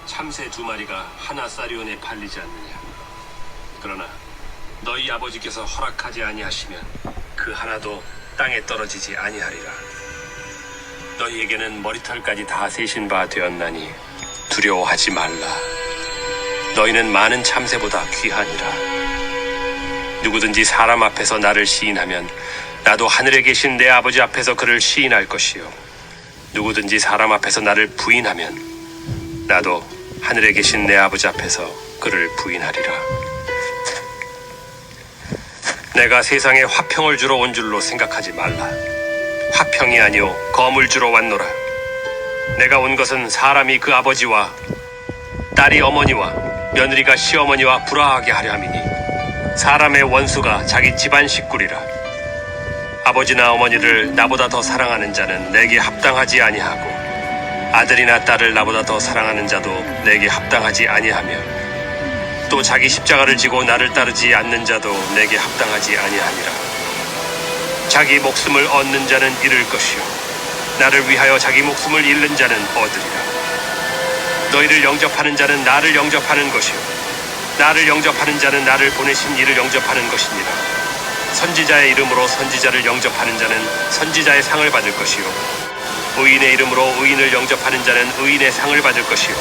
참새 2마리가 하나 쌀이온에 팔리지 않느냐. 그러나 너희 아버지께서 허락하지 아니하시면 그 하나도 땅에 떨어지지 아니하리라. 너희에게는 머리털까지 다 세신 바 되었나니 두려워하지 말라. 너희는 많은 참새보다 귀하니라. 누구든지 사람 앞에서 나를 시인하면 나도 하늘에 계신 내 아버지 앞에서 그를 시인할 것이요, 누구든지 사람 앞에서 나를 부인하면 나도 하늘에 계신 내 아버지 앞에서 그를 부인하리라. 내가 세상에 화평을 주러 온 줄로 생각하지 말라. 화평이 아니요 검을 주러 왔노라. 내가 온 것은 사람이 그 아버지와 딸이 어머니와 며느리가 시어머니와 불화하게 하려 함이니 사람의 원수가 자기 집안 식구리라. 아버지나 어머니를 나보다 더 사랑하는 자는 내게 합당하지 아니하고 아들이나 딸을 나보다 더 사랑하는 자도 내게 합당하지 아니하며 또 자기 십자가를 지고 나를 따르지 않는 자도 내게 합당하지 아니하니라. 자기 목숨을 얻는 자는 잃을 것이요 나를 위하여 자기 목숨을 잃는 자는 얻으리라. 너희를 영접하는 자는 나를 영접하는 것이요 나를 영접하는 자는 나를 보내신 이를 영접하는 것이니라. 선지자의 이름으로 선지자를 영접하는 자는 선지자의 상을 받을 것이요 의인의 이름으로 의인을 영접하는 자는 의인의 상을 받을 것이요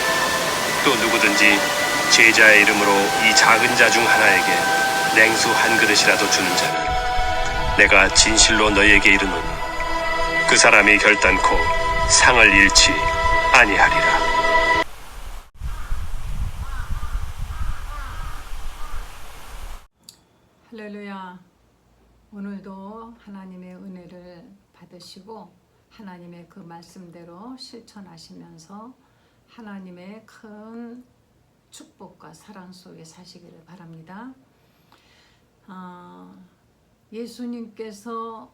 또 누구든지 제자의 이름으로 이 작은 자 중 하나에게 냉수 한 그릇이라도 주는 자는 내가 진실로 너희에게 이르노니 그 사람이 결단코 상을 잃지 아니하리라. 할렐루야. 오늘도 하나님의 은혜를 받으시고 하나님의 그 말씀대로 실천하시면서 하나님의 큰 축복과 사랑 속에 사시기를 바랍니다. 예수님께서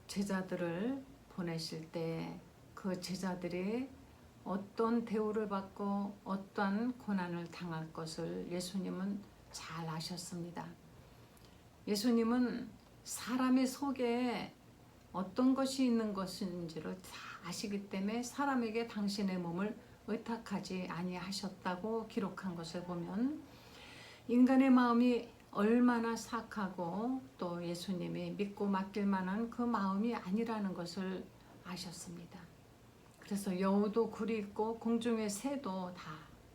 제자들을 보내실 때 그 제자들이 어떤 대우를 받고 어떠한 고난을 당할 것을 예수님은 잘 아셨습니다. 예수님은 사람의 속에 어떤 것이 있는 것인지를 다 아시기 때문에 사람에게 당신의 몸을 의탁하지 아니하셨다고 기록한 것을 보면 인간의 마음이 얼마나 사악하고 또 예수님이 믿고 맡길 만한 그 마음이 아니라는 것을 아셨습니다. 그래서 여우도 굴이 있고 공중의 새도 다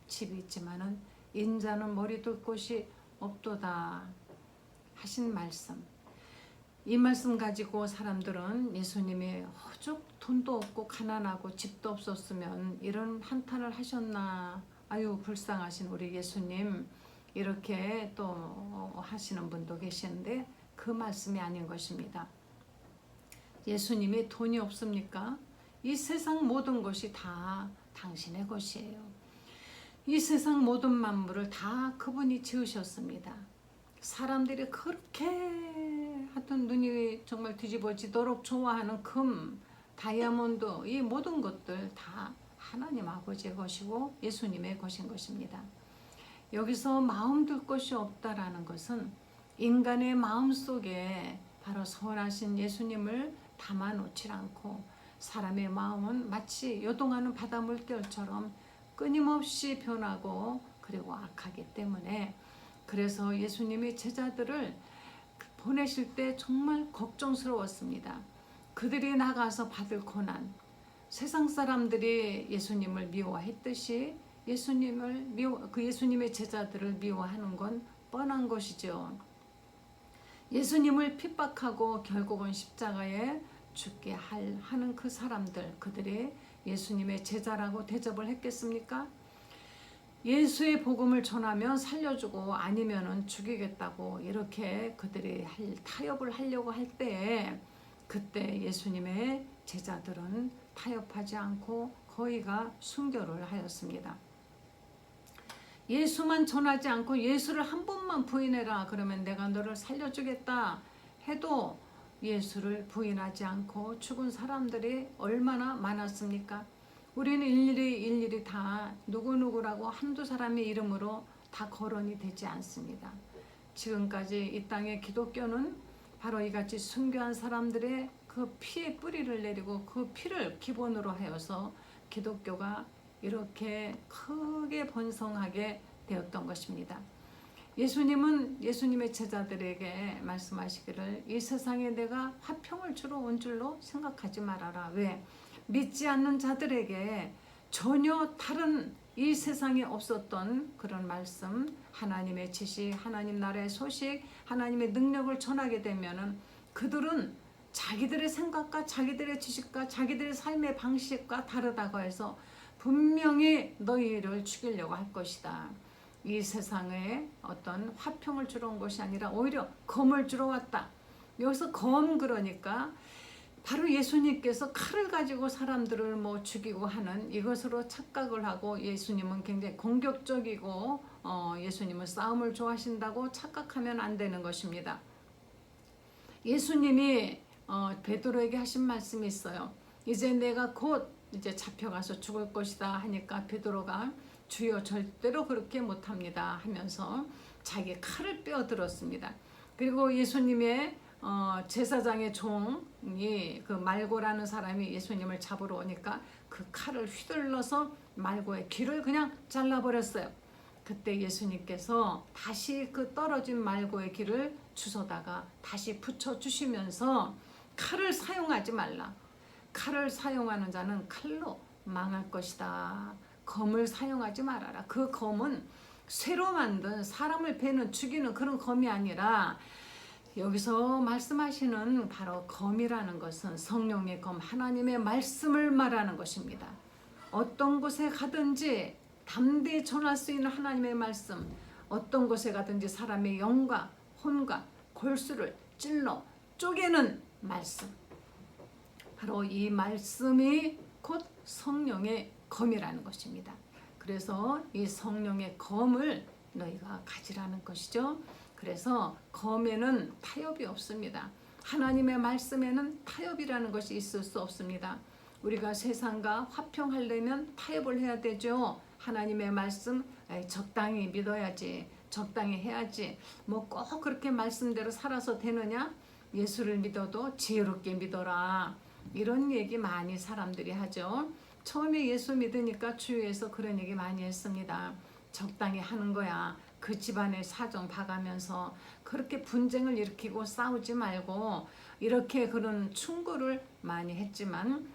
집이 있지만은 인자는 머리 둘 곳이 없도다 하신 말씀, 이 말씀 가지고 사람들은 예수님이 오죽 돈도 없고 가난하고 집도 없었으면 이런 한탄을 하셨나, 아유 불쌍하신 우리 예수님, 이렇게 또 하시는 분도 계시는데 그 말씀이 아닌 것입니다. 예수님이 돈이 없습니까? 이 세상 모든 것이 다 당신의 것이에요. 이 세상 모든 만물을 다 그분이 지으셨습니다. 사람들이 그렇게 하여튼 눈이 정말 뒤집어지도록 좋아하는 금, 다이아몬드, 이 모든 것들 다 하나님 아버지의 것이고 예수님의 것인 것입니다. 여기서 마음 둘 것이 없다라는 것은 인간의 마음 속에 바로 선하신 예수님을 담아놓지 않고 사람의 마음은 마치 요동하는 바다 물결처럼 끊임없이 변하고 그리고 악하기 때문에, 그래서 예수님이 제자들을 보내실 때 정말 걱정스러웠습니다. 그들이 나가서 받을 고난, 세상 사람들이 예수님을 미워했듯이 예수님의 제자들을 미워하는 건 뻔한 것이죠. 예수님을 핍박하고 결국은 십자가에 죽게 하는 그 사람들, 그들이 예수님의 제자라고 대접을 했겠습니까? 예수의 복음을 전하면 살려주고 아니면은 죽이겠다고 이렇게 그들이 타협을 하려고 할 때에 그때 예수님의 제자들은 타협하지 않고 거의가 순교를 하였습니다. 예수만 전하지 않고 예수를 한 번만 부인해라 그러면 내가 너를 살려주겠다 해도 예수를 부인하지 않고 죽은 사람들이 얼마나 많았습니까? 우리는 일일이 다 누구누구라고 한두 사람의 이름으로 다 거론이 되지 않습니다. 지금까지 이 땅의 기독교는 바로 이같이 순교한 사람들의 그 피의 뿌리를 내리고 그 피를 기본으로 하여서 기독교가 이렇게 크게 번성하게 되었던 것입니다. 예수님은 예수님의 제자들에게 말씀하시기를 이 세상에 내가 화평을 주러 온 줄로 생각하지 말아라. 왜? 믿지 않는 자들에게 전혀 다른 이 세상에 없었던 그런 말씀, 하나님의 지시, 하나님 나라의 소식, 하나님의 능력을 전하게 되면은 그들은 자기들의 생각과 자기들의 지식과 자기들의 삶의 방식과 다르다고 해서 분명히 너희를 죽이려고 할 것이다. 이 세상에 어떤 화평을 주러 온 것이 아니라 오히려 검을 주러 왔다. 여기서 검 그러니까 바로 예수님께서 칼을 가지고 사람들을 뭐 죽이고 하는 이것으로 착각을 하고 예수님은 굉장히 공격적이고 예수님은 싸움을 좋아하신다고 착각하면 안 되는 것입니다. 예수님이 베드로에게 하신 말씀이 있어요. 이제 내가 곧 이제 잡혀가서 죽을 것이다 하니까 베드로가 주여 절대로 그렇게 못합니다 하면서 자기 칼을 빼어들었습니다. 그리고 예수님의 제사장의 종이 그 말고라는 사람이 예수님을 잡으러 오니까 그 칼을 휘둘러서 말고의 귀를 그냥 잘라버렸어요. 그때 예수님께서 다시 그 떨어진 말고의 귀를 주워다가 다시 붙여주시면서 칼을 사용하지 말라. 칼을 사용하는 자는 칼로 망할 것이다. 검을 사용하지 말아라. 그 검은 쇠로 만든 사람을 베는 죽이는 그런 검이 아니라 여기서 말씀하시는 바로 검이라는 것은 성령의 검, 하나님의 말씀을 말하는 것입니다. 어떤 곳에 가든지 담대히 전할 수 있는 하나님의 말씀, 어떤 곳에 가든지 사람의 영과 혼과 골수를 찔러 쪼개는 말씀, 바로 이 말씀이 곧 성령의 검이라는 것입니다. 그래서 이 성령의 검을 너희가 가지라는 것이죠. 그래서 검에는 타협이 없습니다. 하나님의 말씀에는 타협이라는 것이 있을 수 없습니다. 우리가 세상과 화평하려면 타협을 해야 되죠. 하나님의 말씀 적당히 믿어야지, 적당히 해야지, 뭐 꼭 그렇게 말씀대로 살아서 되느냐? 예수를 믿어도 지혜롭게 믿어라. 이런 얘기 많이 사람들이 하죠. 처음에 예수 믿으니까 주위에서 그런 얘기 많이 했습니다. 적당히 하는 거야. 그 집안의 사정 봐가면서 그렇게 분쟁을 일으키고 싸우지 말고 이렇게 그런 충고를 많이 했지만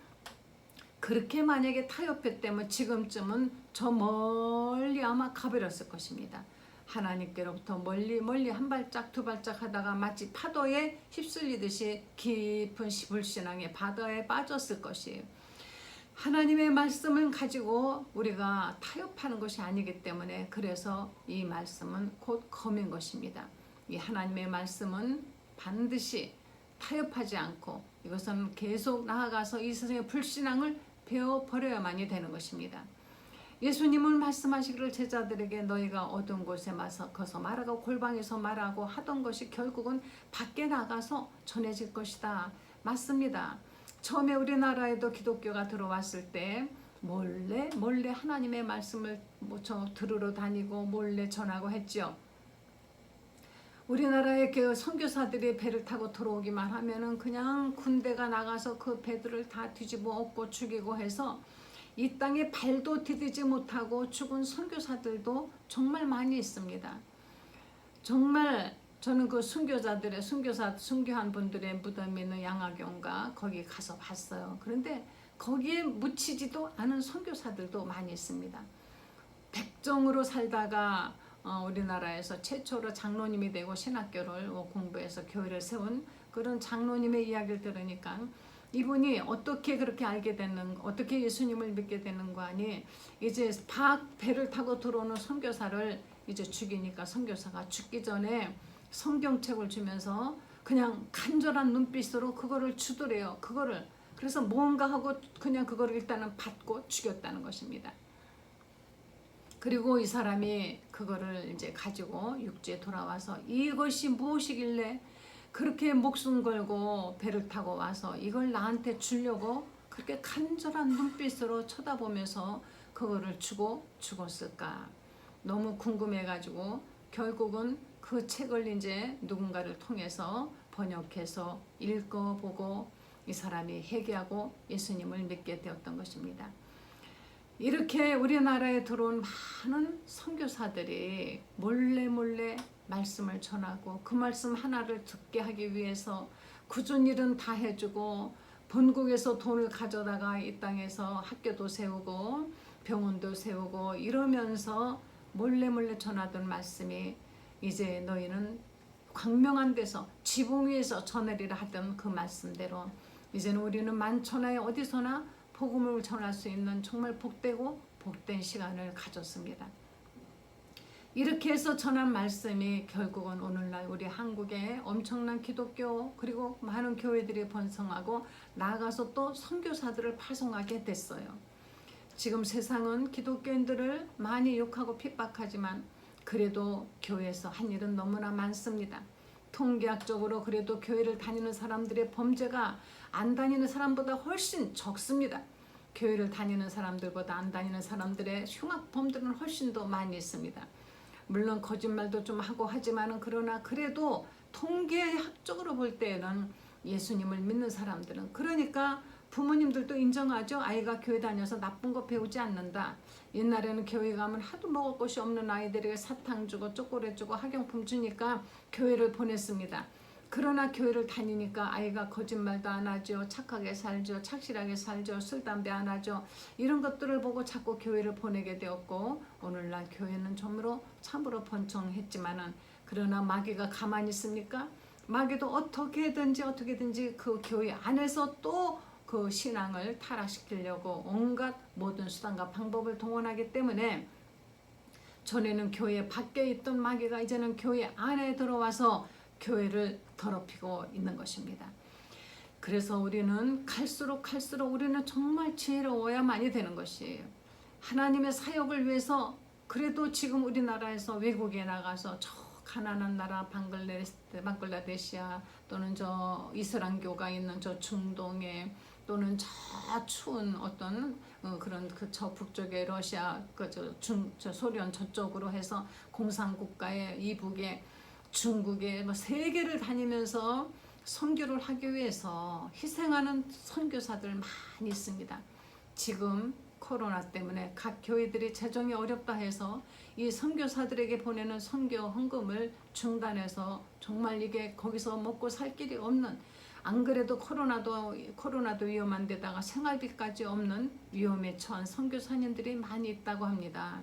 그렇게 만약에 타협했다면 지금쯤은 저 멀리 아마 가버렸을 것입니다. 하나님께로부터 멀리 한 발짝 두 발짝 하다가 마치 파도에 휩쓸리듯이 깊은 불신앙의 바다에 빠졌을 것이에요. 하나님의 말씀을 가지고 우리가 타협하는 것이 아니기 때문에 그래서 이 말씀은 곧 검인 것입니다. 이 하나님의 말씀은 반드시 타협하지 않고 이것은 계속 나아가서 이 세상의 불신앙을 베어버려야만이 되는 것입니다. 예수님은 말씀하시기를 제자들에게 너희가 어두운 곳에 거서 말하고 골방에서 말하고 하던 것이 결국은 밖에 나가서 전해질 것이다. 맞습니다. 처음에 우리나라에도 기독교가 들어왔을 때 몰래 하나님의 말씀을 들으러 다니고 몰래 전하고 했죠. 우리나라의 그 선교사들이 배를 타고 들어오기만 하면은 그냥 군대가 나가서 그 배들을 다 뒤집어 엎고 죽이고 해서 이 땅에 발도 디디지 못하고 죽은 선교사들도 정말 많이 있습니다. 정말 저는 그 순교한 분들의 무덤이 있는 양화경가 거기 가서 봤어요. 그런데 거기에 묻히지도 않은 선교사들도 많이 있습니다. 백정으로 살다가 우리나라에서 최초로 장로님이 되고 신학교를 공부해서 교회를 세운 그런 장로님의 이야기를 들으니까 이분이 어떻게 그렇게 어떻게 예수님을 믿게 되는 거 아니 이제 배를 타고 들어오는 선교사를 이제 죽이니까 선교사가 죽기 전에 성경책을 주면서 그냥 간절한 눈빛으로 그거를 주더래요. 그래서 뭔가 하고 그냥 그거를 일단은 받고 죽였다는 것입니다. 그리고 이 사람이 그거를 이제 가지고 육지에 돌아와서 이것이 무엇이길래 그렇게 목숨 걸고 배를 타고 와서 이걸 나한테 주려고 그렇게 간절한 눈빛으로 쳐다보면서 그거를 주고 죽었을까? 너무 궁금해가지고 결국은 그 책을 이제 누군가를 통해서 번역해서 읽어보고 이 사람이 회개하고 예수님을 믿게 되었던 것입니다. 이렇게 우리나라에 들어온 많은 선교사들이 몰래 말씀을 전하고 그 말씀 하나를 듣게 하기 위해서 굳은 일은 다 해주고 본국에서 돈을 가져다가 이 땅에서 학교도 세우고 병원도 세우고 이러면서 몰래 전하던 말씀이 이제 너희는 광명한 데서 지붕 위에서 전하리라 하던 그 말씀대로 이제는 우리는 만천하에 어디서나 복음을 전할 수 있는 정말 복되고 복된 시간을 가졌습니다. 이렇게 해서 전한 말씀이 결국은 오늘날 우리 한국에 엄청난 기독교 그리고 많은 교회들이 번성하고 나아가서 또 선교사들을 파송하게 됐어요. 지금 세상은 기독교인들을 많이 욕하고 핍박하지만 그래도 교회에서 한 일은 너무나 많습니다. 통계학적으로 그래도 교회를 다니는 사람들의 범죄가 안 다니는 사람보다 훨씬 적습니다. 교회를 다니는 사람들보다 안 다니는 사람들의 흉악범들은 훨씬 더 많이 있습니다. 물론 거짓말도 좀 하고 하지만은 그러나 그래도 통계학적으로 볼 때는 예수님을 믿는 사람들은 그러니까 부모님들도 인정하죠. 아이가 교회 다녀서 나쁜 거 배우지 않는다. 옛날에는 교회 가면 하도 먹을 것이 없는 아이들에게 사탕 주고 초콜릿 주고 학용품 주니까 교회를 보냈습니다. 그러나 교회를 다니니까 아이가 거짓말도 안 하죠. 착하게 살죠. 착실하게 살죠. 술, 담배 안 하죠. 이런 것들을 보고 자꾸 교회를 보내게 되었고 오늘날 교회는 참으로 번창했지만은 그러나 마귀가 가만히 있습니까? 마귀도 어떻게든지 그 교회 안에서 또 그 신앙을 타락시키려고 온갖 모든 수단과 방법을 동원하기 때문에 전에는 교회 밖에 있던 마귀가 이제는 교회 안에 들어와서 교회를 더럽히고 있는 것입니다. 그래서 우리는 갈수록 우리는 정말 지혜로워야만이 되는 것이에요. 하나님의 사역을 위해서 그래도 지금 우리나라에서 외국에 나가서 저 가난한 나라 방글라데시아 또는 저 이슬람교가 있는 저 중동에 또는 저 추운 어떤 그런 그 저 북쪽에 러시아 저 소련 저쪽으로 해서 공산국가의 이북에 중국에 뭐 세계를 다니면서 선교를 하기 위해서 희생하는 선교사들 많이 있습니다. 지금 코로나 때문에 각 교회들이 재정이 어렵다 해서 이 선교사들에게 보내는 선교 헌금을 중단해서 정말 이게 거기서 먹고 살 길이 없는 안 그래도 코로나도 위험한 데다가 생활비까지 없는 위험에 처한 선교사님들이 많이 있다고 합니다.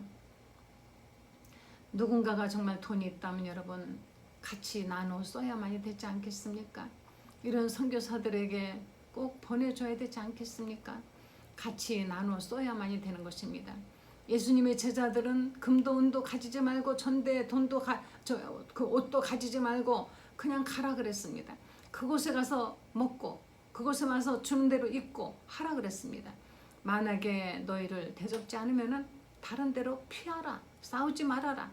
누군가가 정말 돈이 있다면 여러분 같이 나눠 써야만이 되지 않겠습니까? 이런 선교사들에게 꼭 보내줘야 되지 않겠습니까? 같이 나눠 써야만이 되는 것입니다. 예수님의 제자들은 금도 은도 가지지 말고 전대에 돈도 그 옷도 가지지 말고 그냥 가라 그랬습니다. 그곳에 가서 먹고 그곳에 가서 주는 대로 입고 하라 그랬습니다. 만약에 너희를 대접지 않으면은 다른 데로 피하라. 싸우지 말아라.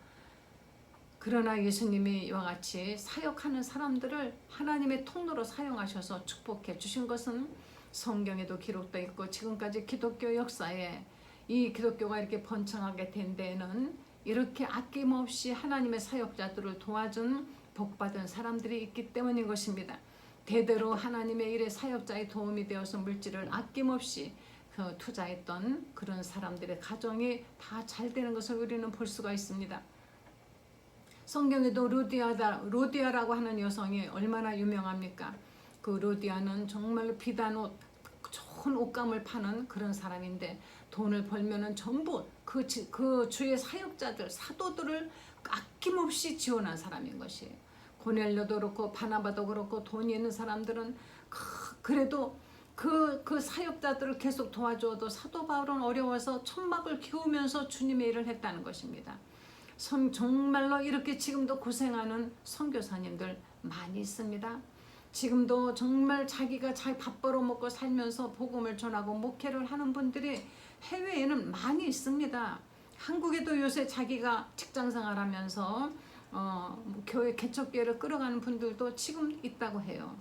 그러나 예수님이 이와 같이 사역하는 사람들을 하나님의 통로로 사용하셔서 축복해 주신 것은 성경에도 기록되어 있고 지금까지 기독교 역사에 이 기독교가 이렇게 번창하게 된 데에는 이렇게 아낌없이 하나님의 사역자들을 도와준 복받은 사람들이 있기 때문인 것입니다. 대대로 하나님의 일에 사역자의 도움이 되어서 물질을 아낌없이 투자했던 그런 사람들의 가정이 다 잘 되는 것을 우리는 볼 수가 있습니다. 성경에도 로디아라고 하는 여성이 얼마나 유명합니까? 그 로디아는 정말로 비단 옷, 좋은 옷감을 파는 그런 사람인데 돈을 벌면은 전부 그 주의 사역자들, 사도들을 아낌없이 지원한 사람인 것이에요. 고넬료도 그렇고 바나바도 그렇고 돈이 있는 사람들은 그래도 그 사역자들을 계속 도와줘도 사도 바울은 어려워서 천막을 키우면서 주님의 일을 했다는 것입니다. 정말로 이렇게 지금도 고생하는 선교사님들 많이 있습니다. 지금도 정말 자기가 잘 밥 벌어먹고 살면서 복음을 전하고 목회를 하는 분들이 해외에는 많이 있습니다. 한국에도 요새 자기가 직장생활하면서 교회 개척교회를 끌어가는 분들도 지금 있다고 해요.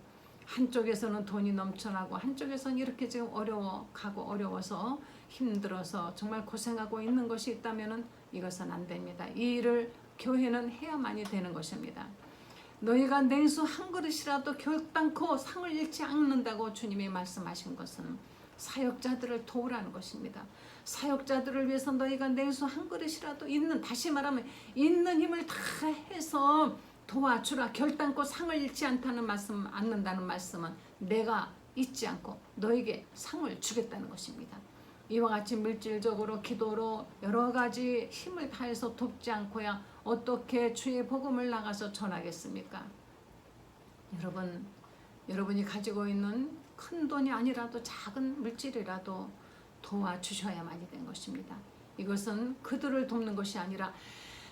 한쪽에서는 돈이 넘쳐나고 한쪽에서는 이렇게 지금 어려워서 힘들어서 정말 고생하고 있는 것이 있다면 이것은 안 됩니다. 이 일을 교회는 해야만이 되는 것입니다. 너희가 냉수 한 그릇이라도 결단코 상을 잃지 않는다고 주님이 말씀하신 것은 사역자들을 도우라는 것입니다. 사역자들을 위해서 너희가 냉수 한 그릇이라도 다시 말하면 있는 힘을 다 해서 도와주라. 결단코 상을 잃지 않는다는 말씀은 내가 잊지 않고 너에게 상을 주겠다는 것입니다. 이와 같이 물질적으로 기도로 여러 가지 힘을 다해서 돕지 않고야 어떻게 주의 복음을 나가서 전하겠습니까? 여러분이 가지고 있는 큰 돈이 아니라도 작은 물질이라도 도와주셔야만이 된 것입니다. 이것은 그들을 돕는 것이 아니라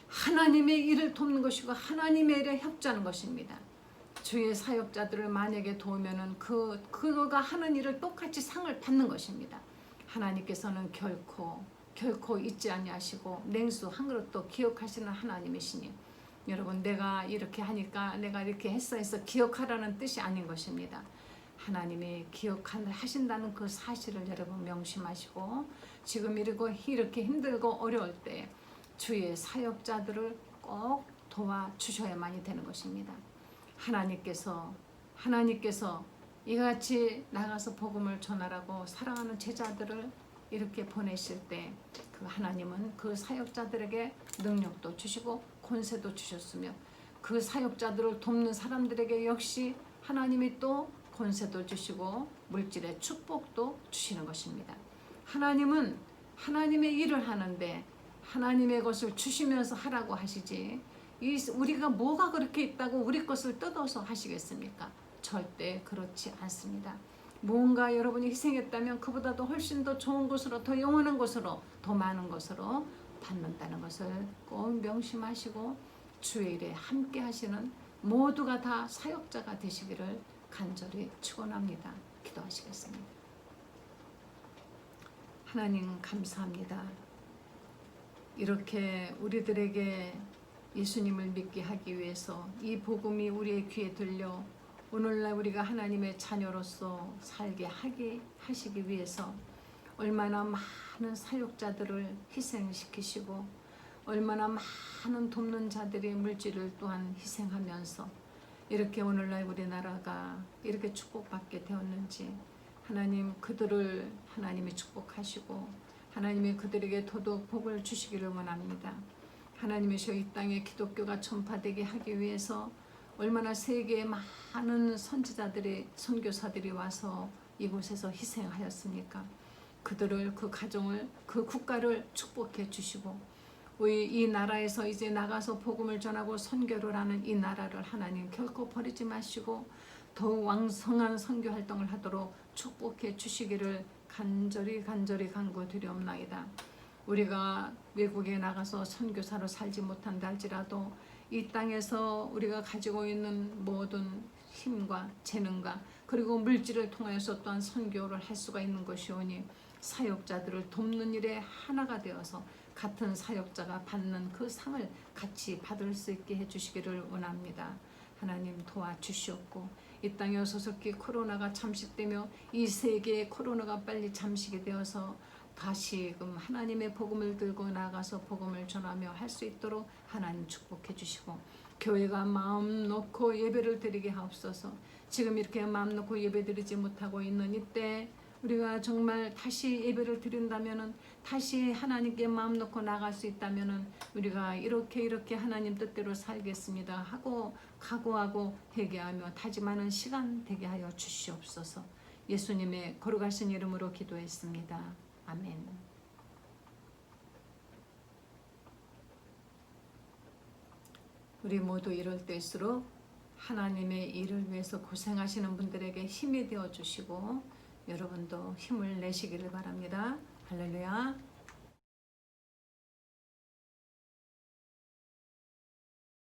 하나님의 일을 돕는 것이고 하나님의 일에 협조하는 것입니다. 주의 사역자들을 만약에 도우면은 그가 하는 일을 똑같이 상을 받는 것입니다. 하나님께서는 결코 잊지 아니하시고 냉수 한 그릇도 기억하시는 하나님이시니 여러분 내가 이렇게 하니까 내가 이렇게 해서 기억하라는 뜻이 아닌 것입니다. 하나님이 기억하신다는 그 사실을 여러분 명심하시고 지금 이렇게 힘들고 어려울 때 주의 사역자들을 꼭 도와주셔야만이 되는 것입니다. 하나님께서 이같이 나가서 복음을 전하라고 사랑하는 제자들을 이렇게 보내실 때 그 하나님은 그 사역자들에게 능력도 주시고 권세도 주셨으며 그 사역자들을 돕는 사람들에게 역시 하나님이 또 권세도 주시고 물질의 축복도 주시는 것입니다. 하나님은 하나님의 일을 하는데 하나님의 것을 주시면서 하라고 하시지 우리가 뭐가 그렇게 있다고 우리 것을 뜯어서 하시겠습니까? 절대 그렇지 않습니다. 뭔가 여러분이 희생했다면 그보다도 훨씬 더 좋은 것으로 더 영원한 것으로 더 많은 것으로 받는다는 것을 꼭 명심하시고 주의 일에 함께 하시는 모두가 다 사역자가 되시기를 간절히 축원합니다. 기도하시겠습니다. 하나님 감사합니다. 이렇게 우리들에게 예수님을 믿게 하기 위해서 이 복음이 우리의 귀에 들려 오늘날 우리가 하나님의 자녀로서 살게 하시기 위해서 얼마나 많은 사역자들을 희생시키시고 얼마나 많은 돕는 자들이 물질을 또한 희생하면서 이렇게 오늘날 우리나라가 이렇게 축복받게 되었는지 하나님 그들을 하나님이 축복하시고 하나님이 그들에게 더더욱 복을 주시기를 원합니다. 하나님이시여 이 땅에 기독교가 전파되게 하기 위해서 얼마나 세계의 많은 선지자들이 선교사들이 와서 이곳에서 희생하였습니까? 그들을 그 가정을 그 국가를 축복해 주시고 우리 이 나라에서 이제 나가서 복음을 전하고 선교를 하는 이 나라를 하나님 결코 버리지 마시고 더욱 왕성한 선교 활동을 하도록 축복해 주시기를 간절히 간구드리옵나이다. 우리가 외국에 나가서 선교사로 살지 못한다 할지라도 이 땅에서 우리가 가지고 있는 모든 힘과 재능과 그리고 물질을 통하여서 또한 선교를 할 수가 있는 것이오니 사역자들을 돕는 일에 하나가 되어서 같은 사역자가 받는 그 상을 같이 받을 수 있게 해주시기를 원합니다. 하나님 도와주시옵고 이 땅에 어서속히 코로나가 잠식되며 이 세계의 코로나가 빨리 잠식이 되어서 다시금 하나님의 복음을 들고 나가서 복음을 전하며 할 수 있도록 하나님 축복해 주시고 교회가 마음 놓고 예배를 드리게 하옵소서. 지금 이렇게 마음 놓고 예배 드리지 못하고 있는 이때 우리가 정말 다시 예배를 드린다면은 다시 하나님께 마음 놓고 나갈 수 있다면은 우리가 이렇게 하나님 뜻대로 살겠습니다 하고 각오하고 회개하며 다짐하는 시간 되게 하여 주시옵소서. 예수님의 거룩하신 이름으로 기도했습니다. 아멘. 우리 모두 이럴 때일수록 하나님의 일을 위해서 고생하시는 분들에게 힘이 되어 주시고 여러분도 힘을 내시기를 바랍니다. 할렐루야.